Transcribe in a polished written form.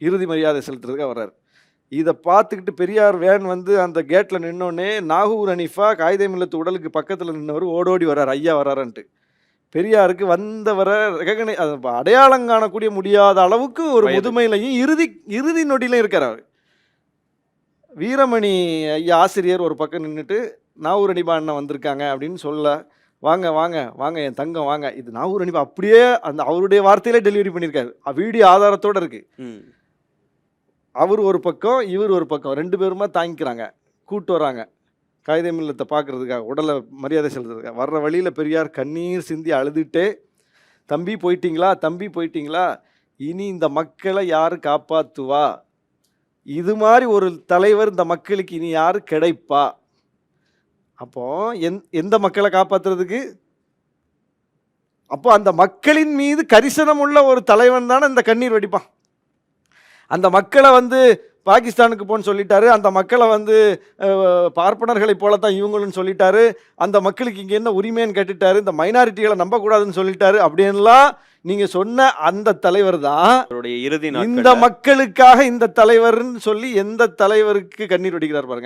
இறுதி மரியாதை செலுத்துறதுக்காக வர்றாரு. இதை பார்த்துக்கிட்டு பெரியார் வேன் வந்து அந்த கேட்டில் நின்னோடனே நாகூர் ஹனீஃபா காயிதே மில்லத் உடலுக்கு பக்கத்தில் நின்னவர் ஓடோடி வர்றார், ஐயா வர்றாருன்ட்டு. பெரியாருக்கு வந்தவரை அடையாளம் காணக்கூடிய முடியாத அளவுக்கு ஒரு முதுமையிலையும் இறுதி நொடியிலையும் இருக்கார் அவர். வீரமணி ஐயா ஆசிரியர் ஒரு பக்கம் நின்றுட்டு நாகூர் ஹனீஃபா அண்ணன் வந்திருக்காங்க அப்படின்னு சொல்ல, வாங்க வாங்க வாங்க என் தங்கம் வாங்க, இது நாகூர் ஹனீஃபா அப்படியே அந்த அவருடைய வார்த்தையிலே டெலிவரி பண்ணியிருக்காரு, வீடியோ ஆதாரத்தோடு இருக்கு. அவர் ஒரு பக்கம் இவர் ஒரு பக்கம், 2 பேருமா தாங்கிக்கிறாங்க, கூட்டு வராங்க காயிதே மில்லத்தை பார்க்கறதுக்காக, உடலை மரியாதை செலுத்துறதுக்காக. வர்ற வழியில் பெரியார் கண்ணீர் சிந்தி அழுதுகிட்டே, தம்பி போயிட்டீங்களா, தம்பி போயிட்டீங்களா, இனி இந்த மக்களை யார் காப்பாற்றுவா, இது மாதிரி ஒரு தலைவர் இந்த மக்களுக்கு இனி யார் கிடைப்பா, அப்போ எந்த மக்களை காப்பாற்றுறதுக்கு, அப்போ அந்த மக்களின் மீது கரிசனம் உள்ள ஒரு தலைவன் தானே இந்த கண்ணீர் வடிப்பான். அந்த மக்களை வந்து பாகிஸ்தானுக்கு போன்னு சொல்லிட்டாரு, அந்த மக்களை வந்து பார்ப்பனர்களை போலத்தான் இவங்களும் சொல்லிட்டாரு, அந்த மக்களுக்கு இங்கே என்ன உரிமைன்னு கேட்டுட்டாரு, இந்த மைனாரிட்டிகளை நம்பக்கூடாதுன்னு சொல்லிட்டாரு, அப்படின்லாம் நீங்க சொன்ன அந்த தலைவர் தான் இறுதி இந்த மக்களுக்காக இந்த தலைவர்னு சொல்லி எந்த தலைவருக்கு கண்ணீர் வடிக்கிறார் பாருங்க.